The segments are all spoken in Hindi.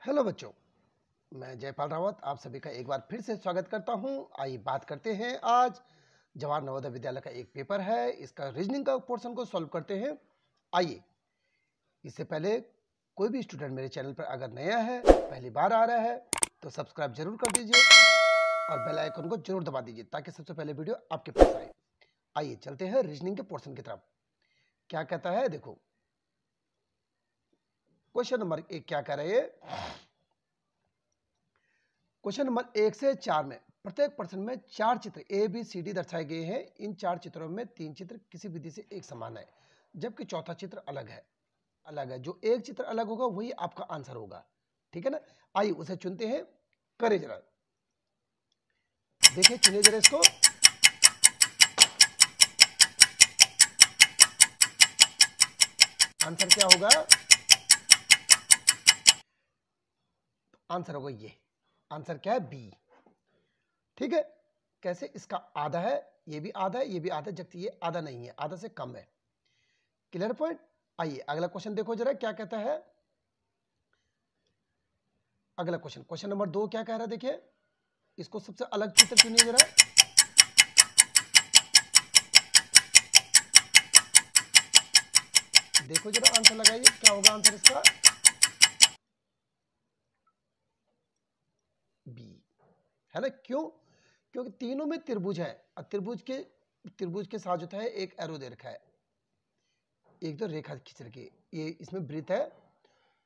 हेलो बच्चों, मैं जयपाल रावत आप सभी का एक बार फिर से स्वागत करता हूं। आइए बात करते हैं। आज जवाहर नवोदय विद्यालय का एक पेपर है, इसका रीजनिंग का पोर्शन को सॉल्व करते हैं। आइए, इससे पहले कोई भी स्टूडेंट मेरे चैनल पर अगर नया है, पहली बार आ रहा है, तो सब्सक्राइब जरूर कर दीजिए और बेल आइकन को जरूर दबा दीजिए ताकि सबसे पहले वीडियो आपके पास आए। आइए चलते हैं रीजनिंग के पोर्शन की तरफ। क्या कहता है देखो, क्वेश्चन नंबर 1 क्या कह रहे हैं। क्वेश्चन नंबर 1 से 4 में प्रत्येक प्रश्न में 4 चित्र ए बी सी डी दर्शाए गए हैं। इन 4 चित्रों में 3 चित्र किसी विधि से एक समान है, जबकि चौथा चित्र अलग है। जो एक चित्र अलग होगा वही आपका आंसर होगा, ठीक है ना। आइए उसे चुनते हैं। करें जरा, देखिए, चुनिए जरा इसको। आंसर क्या होगा? आंसर होगा ये। आंसर क्या है? बी। ठीक है। कैसे? इसका आधा है, ये भी आधा है, ये भी आधा, जबकि ये आधा नहीं है, आधा से कम है। Clear point. आइए अगला क्वेश्चन देखो जरा क्या कहता है। अगला क्वेश्चन नंबर 2 क्या कह रहा है, देखिए। इसको सबसे अलग चित्र चुनिए जरा। देखो जरा, आंसर लगाइए, क्या होगा आंसर इसका? बी, है ना। क्यों? क्योंकि तीनों में त्रिभुज है और त्रिभुज के साथ जो है एक एरो दे रखा है, एक तो रेखा खींच रखी, ये इसमें वृत्त है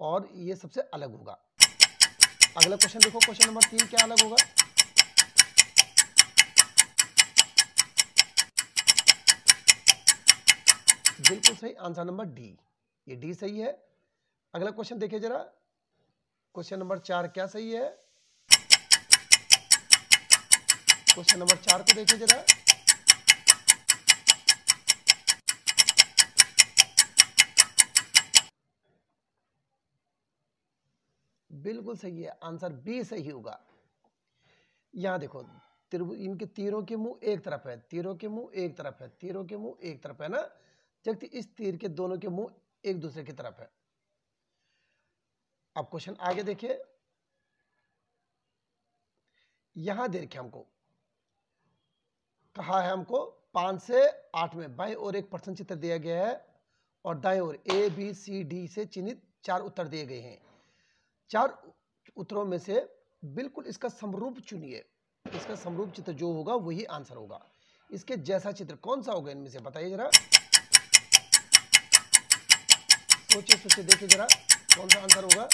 और ये सबसे अलग होगा। अगला क्वेश्चन देखो, क्वेश्चन नंबर 3 क्या अलग होगा? बिल्कुल सही, आंसर नंबर डी। ये डी सही है। अगला क्वेश्चन देखिए जरा, क्वेश्चन नंबर 4 क्या सही है? क्वेश्चन नंबर 4 को देखिए जरा। बिल्कुल सही है, आंसर बी सही होगा। यहां देखो, इनके तीरों के मुंह एक तरफ है, तीरों के मुंह एक तरफ है, तीरों के मुंह एक तरफ है ना, जबकि इस तीर के दोनों के मुंह एक दूसरे की तरफ है। अब क्वेश्चन आगे देखिए। यहां दे रखे हमको, कहा है हमको 5 से 8 में बाएं ओर एक प्रश्न चित्र दिया गया है और दाएं ओर ए बी सी डी से चिन्हित 4 उत्तर दिए गए हैं। 4 उत्तरों में से बिल्कुल इसका समरूप चुनिए। इसका समरूप चित्र जो होगा वही आंसर होगा। इसके जैसा चित्र कौन सा होगा इनमें से, बताइए जरा। सोचिए सोचिए, देखिए जरा कौन सा आंसर होगा।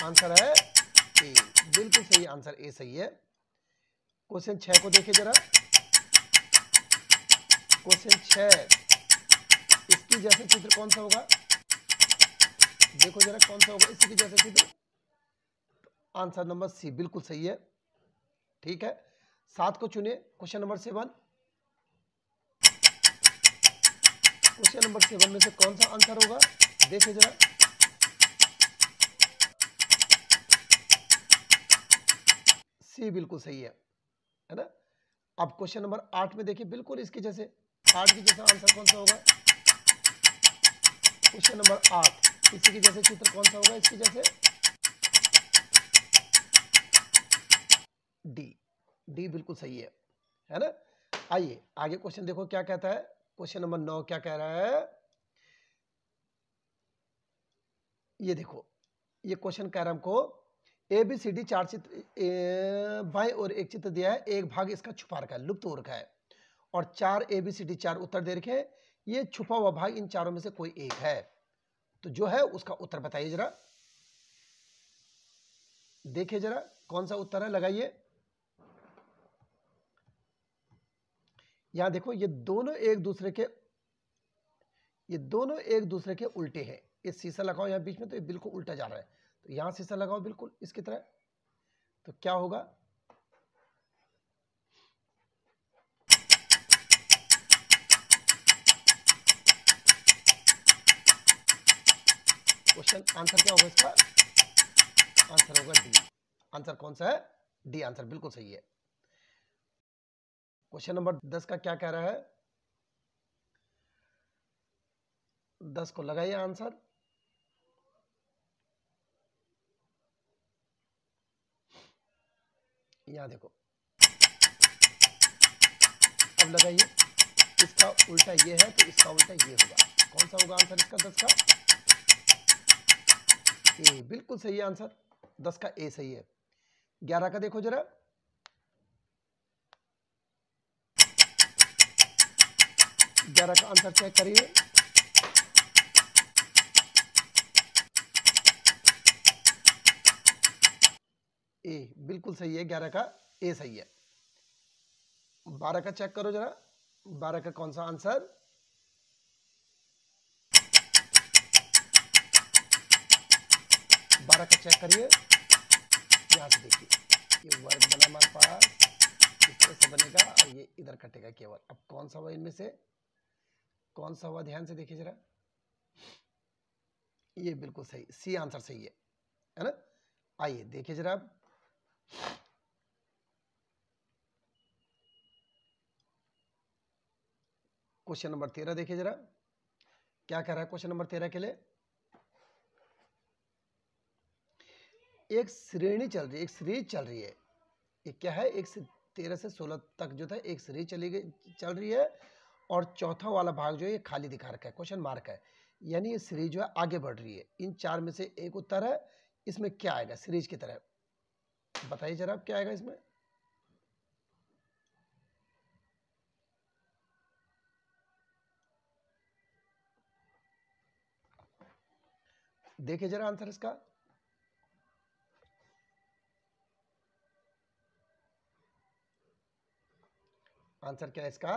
आंसर है ए। बिल्कुल सही, आंसर ए सही है। क्वेश्चन 6 को देखिए जरा। क्वेश्चन 6, इसकी जैसा चित्र कौन सा होगा? देखो जरा कौन सा होगा इसकी जैसा चित्र। आंसर नंबर सी बिल्कुल सही है, ठीक है। 7 को चुनिए, क्वेश्चन नंबर 7। क्वेश्चन नंबर 7 में से कौन सा आंसर होगा? देखिए जरा। सी बिल्कुल सही है ना। अब क्वेश्चन नंबर 8 में देखिए, बिल्कुल इसके जैसे, 8 के जैसा आंसर कौन सा होगा? क्वेश्चन नंबर 8, इसी के जैसे चित्र कौन सा होगा इसके जैसे? डी। डी बिल्कुल सही है ना। आइए आगे क्वेश्चन देखो क्या कहता है। क्वेश्चन नंबर 9 क्या कह रहा है, ये देखो। ये क्वेश्चन कह रहा है हमको ए बी सी डी 4 चित्र, बाएं और एक चित्र दिया है, एक भाग इसका छुपा रखा है, लुप्त हो रखा है, और 4 ए बी सी डी 4 उत्तर दे रखे हैं। ये छुपा हुआ भाग इन चारों में से कोई एक है, तो जो है उसका उत्तर बताइए जरा। देखिए जरा कौन सा उत्तर है, लगाइए। यहां देखो, ये दोनों एक दूसरे के उल्टे हैं। ये शीशा लगाओ यहां बीच में, तो ये बिल्कुल उल्टा जा रहा है, तो यहां शीशा लगाओ बिल्कुल इसकी तरह, तो क्या होगा? क्वेश्चन आंसर क्या होगा इसका? आंसर होगा डी। आंसर कौन सा है? डी आंसर बिल्कुल सही है। क्वेश्चन नंबर 10 का क्या कह रहा है? 10 को लगाइए आंसर। यहाँ देखो, अब लगाइए, इसका उल्टा ये है तो इसका उल्टा ये होगा। कौन सा होगा आंसर इसका 10 का? ए, बिल्कुल सही है आंसर, 10 का ए सही है। 11 का देखो जरा, 11 का आंसर चेक करिए। ए, बिल्कुल सही है, 11 का ए सही है। 12 का चेक करो जरा, 12 का कौन सा आंसर? बारह का चेक करिए, यहां से देखिए, ये वर्ग बना हमारे पास, इस तरह से बनेगा और ये इधर कटेगा केवल। अब कौन सा हुआ इनमें से, कौन सा हुआ, ध्यान से देखिए जरा, ये बिल्कुल सही, सी आंसर सही है ना। आइए देखिए जरा, क्वेश्चन नंबर 13 देखिए जरा, क्या कह रहा है क्वेश्चन नंबर 13 के लिए। एक श्रेणी चल रही है, एक सीरीज चल रही है, ये क्या है, एक 13 से 16 तक जो था एक सीरीज चल रही है, और चौथा वाला भाग जो है ये खाली दिखा रखा है, क्वेश्चन मार्क है, यानी ये सीरीज जो है आगे बढ़ रही है। इन 4 में से एक उत्तर है, इसमें क्या आएगा सीरीज की तरह, बताइए जरा क्या आएगा इसमें। देखिए जरा आंसर इसका, आंसर क्या है इसका,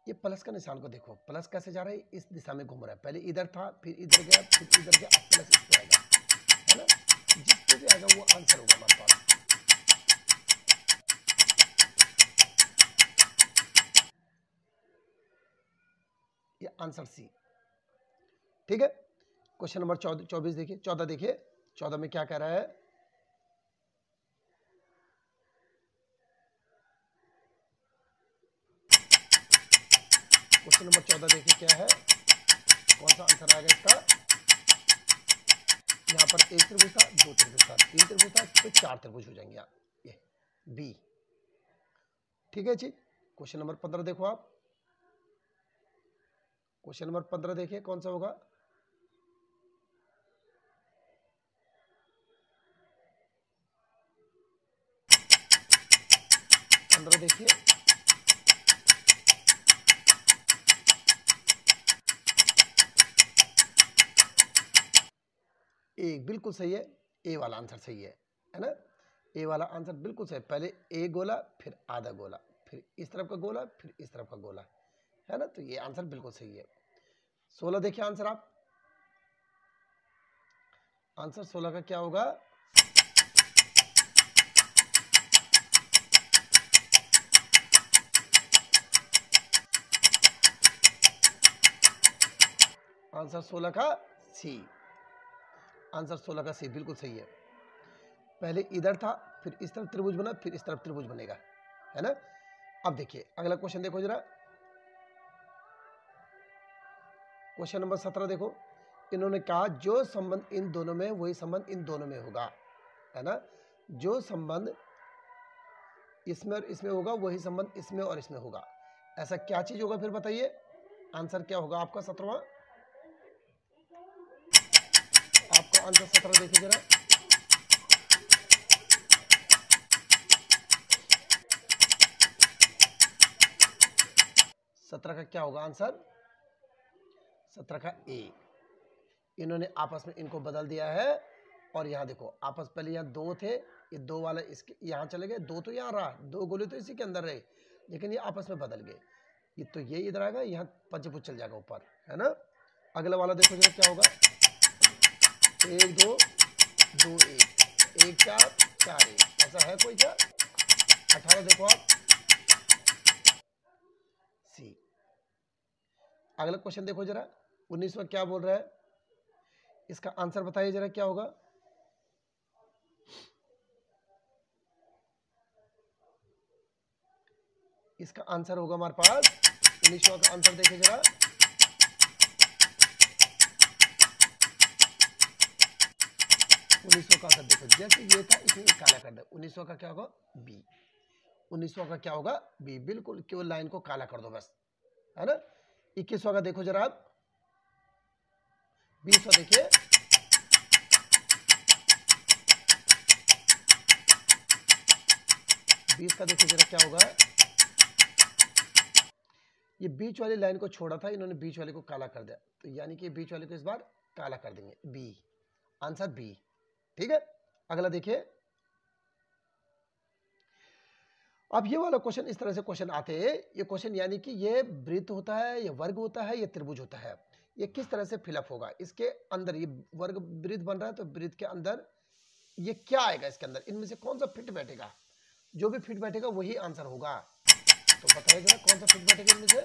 ये प्लस का निशान को देखो, प्लस कैसे जा रहा है, इस दिशा में घूम रहा है, पहले इधर था, फिर इधर गया, फिर इधर गया, अब प्लस इस पे आएगा, है ना। जिस पे भी आएगा वो आंसर होगा हमारे पास। ये आंसर सी, ठीक है। क्वेश्चन नंबर 24 देखिए, 14 देखिए, 14 में क्या कह रहा है। क्वेश्चन नंबर 14 देखिए क्या है, कौन सा आंसर आएगा इसका। यहाँ पर एक त्रिभुज था, दो त्रिभुज था, तीन त्रिभुज था, तो 4 त्रिभुज हो जाएंगे, ये बी, ठीक है जी। क्वेश्चन नंबर 15 देखो आप, क्वेश्चन नंबर 15 देखिए कौन सा होगा। देखिए, ए बिल्कुल सही है, ए वाला आंसर सही है ना। ए वाला आंसर बिल्कुल सही, पहले ए गोला, फिर आधा गोला, फिर इस तरफ का गोला, फिर इस तरफ का गोला, है ना, तो ये आंसर बिल्कुल सही है। 16 देखिए आंसर आप, आंसर 16 का क्या होगा। आंसर 16 का सी, आंसर 16 का सी बिल्कुल सही है। पहले इधर था, फिर इस तरफ त्रिभुज बना, फिर इस तरफ त्रिभुज बनेगा, है ना। अब देखिए अगला क्वेश्चन देखो जरा, क्वेश्चन नंबर 17 देखो। इन्होंने कहा जो संबंध इन दोनों में वही संबंध इन दोनों में होगा, है ना। जो संबंध इसमें और इसमें होगा वही संबंध इसमें और इसमें होगा। ऐसा क्या चीज होगा फिर बताइए, आंसर क्या होगा आपका 17वां। आपका आंसर 17 देखिए जरा, सत्रह का क्या होगा आंसर, 17 का ए। इन्होंने आपस में इनको बदल दिया है, और यहाँ देखो आपस, पहले यहाँ दो थे, ये दो वाला इसके यहाँ चले गए, दो तो यहाँ रहा, दो गोले तो इसी के अंदर रहे, लेकिन ये आपस में बदल गए। ये तो ये इधर आएगा, यहाँ पंचभुज चल जाएगा ऊपर, है ना। अगला वाला देखो जरा क्या होगा, 1 2 2 1 1 4 4 1, ऐसा है कोई क्या। 18 देखो आप, सी। अगला क्वेश्चन देखो जरा, 19वां क्या बोल रहा है, इसका आंसर बताइए जरा क्या होगा। इसका आंसर होगा हमारे पास 19वां का आंसर देखिए जरा, 1900 का आंसर देखो, जैसे ये था इसमें काला कर दो, 1900 का क्या होगा बी, 1900 का क्या होगा बी, बिल्कुल केवल लाइन को काला कर दो बस, है ना। 2100 का देखो जरा आप, 20 देखिए, बीस का देखिए जरा क्या होगा, ये बीच वाली लाइन को छोड़ा था इन्होंने, बीच वाले को काला कर दिया, तो यानी कि बीच वाले को इस बार काला कर देंगे, बी, आंसर बी, ठीक है। अगला देखिए, अब ये वाला क्वेश्चन इस तरह से क्वेश्चन आते हैं, ये क्वेश्चन यानी कि ये वृत्त होता है, ये वर्ग होता है, ये त्रिभुज होता है, ये किस तरह से फिलअप होगा, इसके अंदर ये वर्ग वृत्त बन रहा है, तो वृत्त के अंदर ये क्या आएगा, इसके अंदर इनमें से कौन सा फिट बैठेगा, जो भी फिट बैठेगा वही आंसर होगा, तो बताइए जरा कौन सा फिट बैठेगा इनमें से।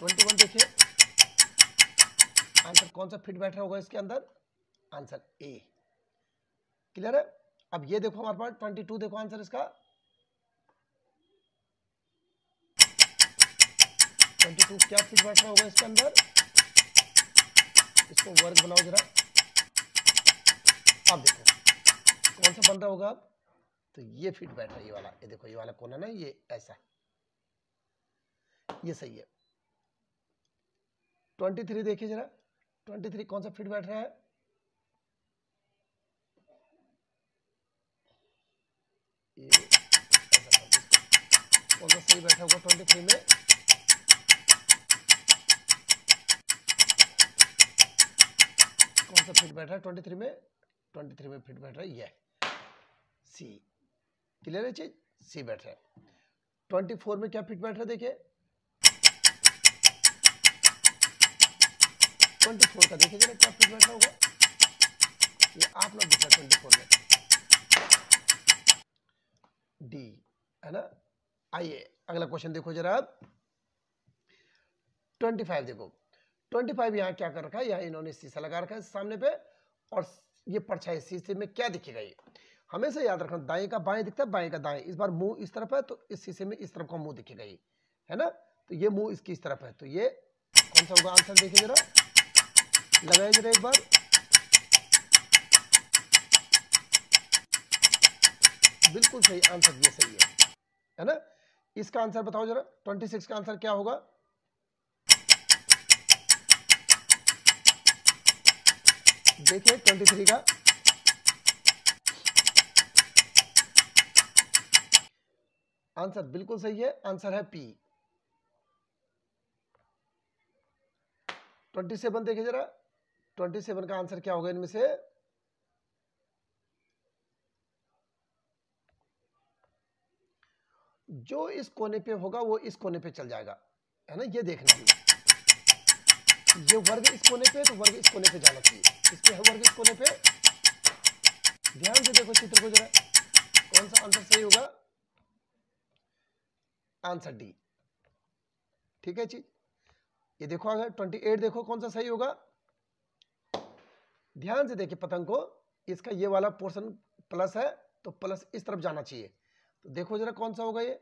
21 देखिए, आंसर कौन सा फिट बैठ रहा होगा इसके अंदर, आंसर ए, क्लियर है। अब ये देखो हमारे पास 22 देखो आंसर इसका, 22 क्या फिट बैठ रहा होगा इसके अंदर, इसको वर्ग बनाओ जरा, अब देखो कौन सा बन रहा होगा, अब तो ये फिट बैठ रहा है, ये वाला, ये देखो ये वाला कोना ना, ये ऐसा, ये सही है। 23 देखिए जरा, 23 कौन सा फिट बैठ रहा है, ये कौन सा सही बैठा होगा 23 में, कौन सा फिट बैठ रहा है 23 में, 23 में फिट बैठ रहा है ये सी, क्लियर है चीज, सी बैठ रहा है। 24 में क्या फिट बैठ रहा है देखिए, 24 का देखिए जरा क्या फिट बैठ रहा होगा, ये आप लोग देखा 24 में डी, है ना। आइए अगला क्वेश्चन देखो जरा आप, 25 देखो, 25 यहाँ क्या कर रखा है, यहाँ इन्होंने शीशा लगा रखा है सामने पे, और ये परछाई शीशे में क्या दिखेगा, ये हमेशा याद रखना, दाएं का बाएं दिखता है, बाएं का दाएं, इस बार मुंह इस तरफ है तो इस शीशे में इस तरफ का मुंह दिखेगा ये, है ना, तो ये मुंह इसकी इस तरफ है, तो ये कौन सा होगा आंसर देखिए जरा, लगाइए जरा एक बार, बिल्कुल सही आंसर, ये सही है ना। इसका आंसर बताओ जरा, 26 का आंसर क्या होगा, देखिए 23 का आंसर बिल्कुल सही है, आंसर है पी। 27 देखिए जरा, 27 का आंसर क्या होगा इनमें से, जो इस कोने पे होगा वो इस कोने पे चल जाएगा, है ना, ये देखना है, ये वर्ग इस कोने पे तो वर्ग इस कोने पे जाना चाहिए, इसके वर्ग इस कोने पे, ध्यान से देखो चित्र को जरा, कौन सा आंसर सही होगा, आंसर डी, ठीक है चीज। ये देखो अगर 28 देखो कौन सा सही होगा, ध्यान से देखिए पतंग को, इसका ये वाला पोर्शन प्लस है तो प्लस इस तरफ जाना चाहिए, तो देखो जरा कौन सा होगा ये,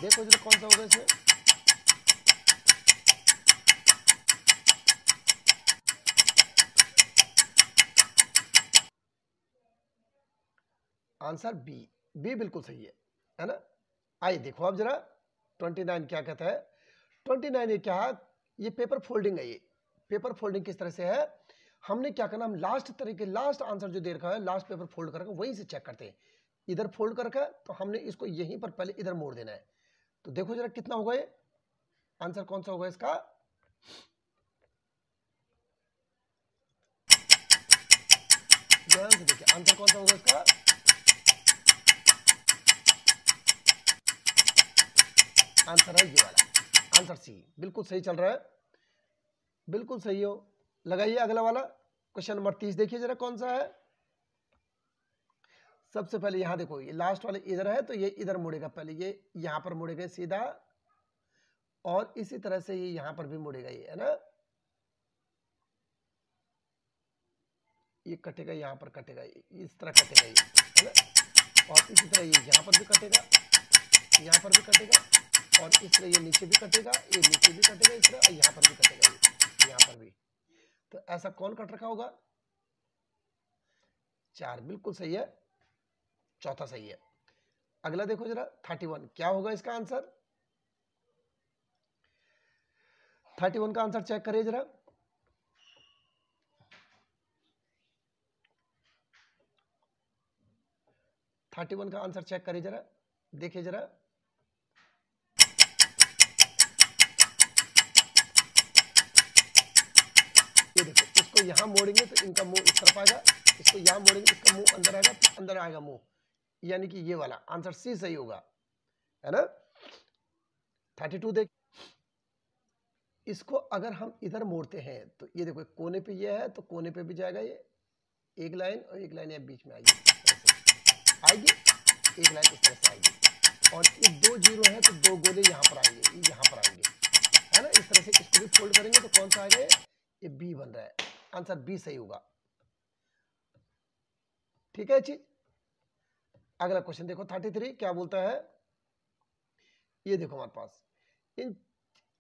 देखो जरा कौन सा होगा इसमें, आंसर बी, बी बिल्कुल सही है ना। आइए देखो अब जरा 29 क्या कहता है, 29 ये क्या है, ये पेपर फोल्डिंग है, ये पेपर फोल्डिंग किस तरह से है, हमने क्या करना, हम लास्ट तरीके, लास्ट आंसर जो दे रखा है, लास्ट पेपर फोल्ड करके वहीं से चेक करते हैं, इधर फोल्ड करके तो हमने इसको यहीं पर पहले इधर मोड़ देना है, तो देखो जरा कितना होगा ये, आंसर कौन सा होगा इसका, ध्यान से देखिए आंसर कौन सा होगा इसका, आंसर है ये वाला, आंसर सी, बिल्कुल सही चल रहा है, बिल्कुल सही हो। लगाइए अगला वाला क्वेश्चन नंबर 30 देखिए जरा कौन सा है, सबसे पहले यहां देखो, ये लास्ट वाले इधर है तो ये इधर मुड़ेगा, पहले ये यहां पर मुड़ेगा सीधा, और इसी तरह से ये यहां पर भी मुड़ेगा, ये है ना, ये कटेगा, यहाँ पर कटेगा, इस तरह कटेगा ये, है ना। और इसी तरह ये यहाँ पर भी कटेगा, यहाँ पर भी कटेगा, और इस तरह ये नीचे भी कटेगा, ये नीचे भी कटेगा इस तरह, यहाँ पर भी कटेगा, ये यहाँ पर भी। तो ऐसा कौन कट रखा होगा? 4 बिल्कुल सही है, चौथा सही है। अगला देखो जरा 31, क्या होगा इसका आंसर? 31 का आंसर चेक करिए जरा। थर्टी वन का आंसर चेक करिए जरा, देखिए जरा। ये देखो, इसको यहां मोड़ेंगे तो इनका मुंह इस तरफ आएगा, इसको यहां मोड़ेंगे इसका मुंह अंदर आएगा, तो अंदर आएगा मुंह, यानी कि ये वाला आंसर सी सही होगा, है ना। 32 देख, इसको अगर हम इधर मोड़ते हैं तो ये देखो कोने पे ये है, तो कोने पे भी जाएगा ये, एक लाइन और एक लाइन यहाँ बीच में आएगी, आएगी एक लाइन इस तरह से आएगी, और ये 2 जीरो है तो 2 गोले यहाँ पर आएंगे, यहाँ पर आएंगे, है ना। इस तरह से इसको भी फोल्ड करेंगे तो कौन सा आएगा? ये बी बन रहा है, आंसर बी सही होगा। ठीक है जी। अगला क्वेश्चन देखो 33, क्या बोलता है? ये देखो हमारे पास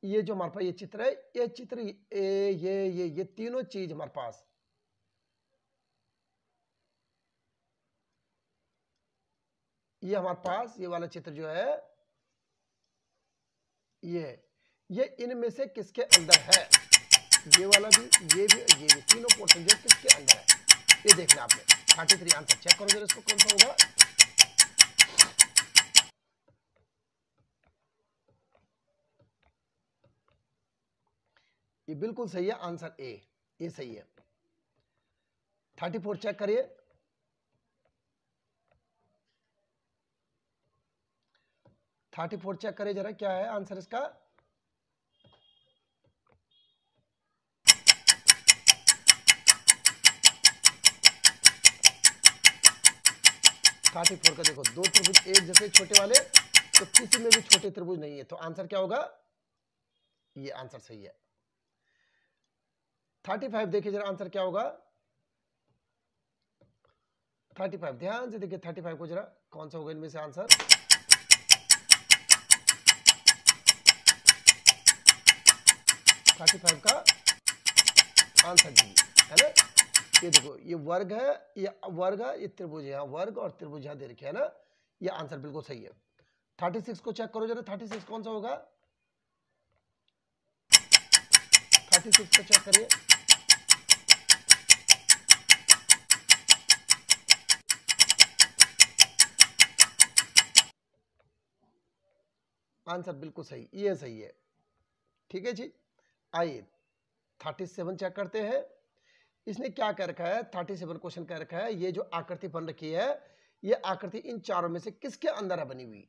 ये जो हमारे पास ये चित्र है, ये चित्र ये तीनों चीज हमारे पास, ये हमारे पास ये वाला चित्र जो है, ये इनमें से किसके अंदर है? ये वाला भी, ये भी, ये भी, तीनों पोर्शन जो किसके अंदर है, ये देखना आपने। 33 आंसर चेक करो जरा, इसको कौन सा होगा? ये बिल्कुल सही है, आंसर ए, ये सही है। 34 चेक करिए। 34 चेक करिए जरा, क्या है आंसर इसका? थर्टी फोर का देखो, 2 त्रिभुज एक जैसे छोटे वाले, तो किसी में भी छोटे त्रिभुज नहीं है, तो आंसर क्या होगा? ये आंसर सही है। 35 देखिए जरा, आंसर क्या होगा? 35 ध्यान से देखिए, 35 को जरा, कौन सा होगा इनमें से आंसर? थर्टी फाइव का आंसर डी, है ना। ये देखो, ये वर्ग है, ये त्रिभुज है, यहाँ वर्ग और त्रिभुज यहाँ दे रखे है ना, ये आंसर बिल्कुल सही है। 36 को चेक करो जरा, 36 कौन सा होगा? 36 को चेक करिए। आंसर बिल्कुल सही, ये सही है। ठीक है जी। आइए 37 चेक करते हैं। इसने क्या कह रखा है? 37 क्वेश्चन कह रखा है, ये जो आकृति बन रखी है, ये आकृति इन चारों में से किसके अंदर है बनी हुई?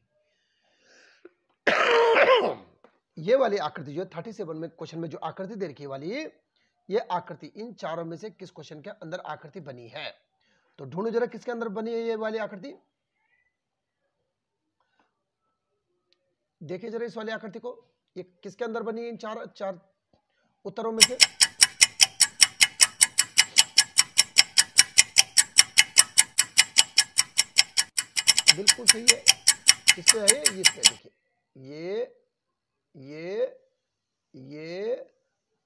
ये वाली आकृति जो 37 में क्वेश्चन में जो आकृति दे रखी वाली, ये आकृति इन चारों में से किस क्वेश्चन के अंदर आकृति बनी है? तो ढूंढो जरा, किसके अंदर बनी है ये वाली आकृति? देखिए जरा इस वाली आकृति को, ये किसके अंदर बनी है इन चार उत्तरों में से? बिल्कुल सही है। किसपे है ये? इस पे देखिए, ये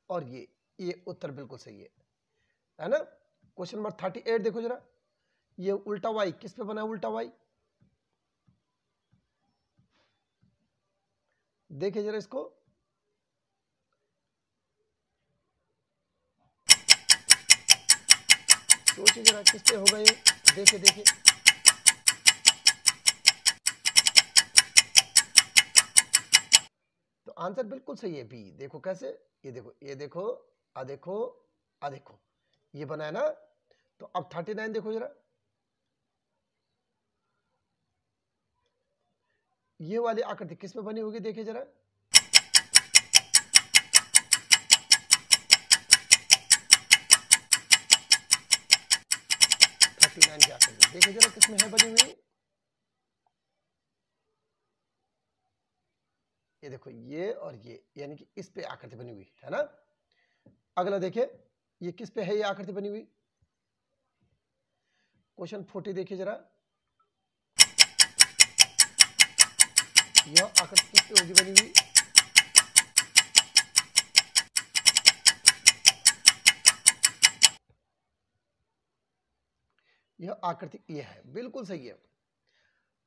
और ये उत्तर बिल्कुल सही है ना। क्वेश्चन नंबर 38 देखो जरा, ये उल्टा वाई किस पे बना है? उल्टा वाई देखिए जरा इसको, सोचिए जरा किस पे होगा ये, देखिए तो आंसर बिल्कुल सही है बी। देखो कैसे, ये देखो, आ देखो, ये बना है ना। तो अब 39 देखो जरा, ये वाली आकृति किस में बनी होगी? देखिए जरा, की आकृति देखिए जरा, किस में है बनी हुई? ये देखो, ये और ये, यानी कि इस पे आकृति बनी हुई है ना। अगला देखिए, ये किस पे है ये आकृति बनी हुई? क्वेश्चन 40 देखिए जरा, यह आकृति किस पे होगी बनी हुई? यह आकृति ये है, बिल्कुल सही है।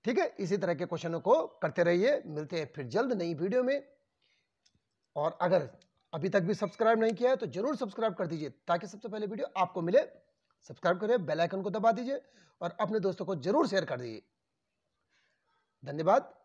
ठीक है, इसी तरह के क्वेश्चनों को करते रहिए। मिलते हैं फिर जल्द नई वीडियो में। और अगर अभी तक भी सब्सक्राइब नहीं किया है तो जरूर सब्सक्राइब कर दीजिए ताकि सबसे पहले वीडियो आपको मिले। सब्सक्राइब करें, बेल आइकन को दबा दीजिए और अपने दोस्तों को जरूर शेयर कर दीजिए। धन्यवाद।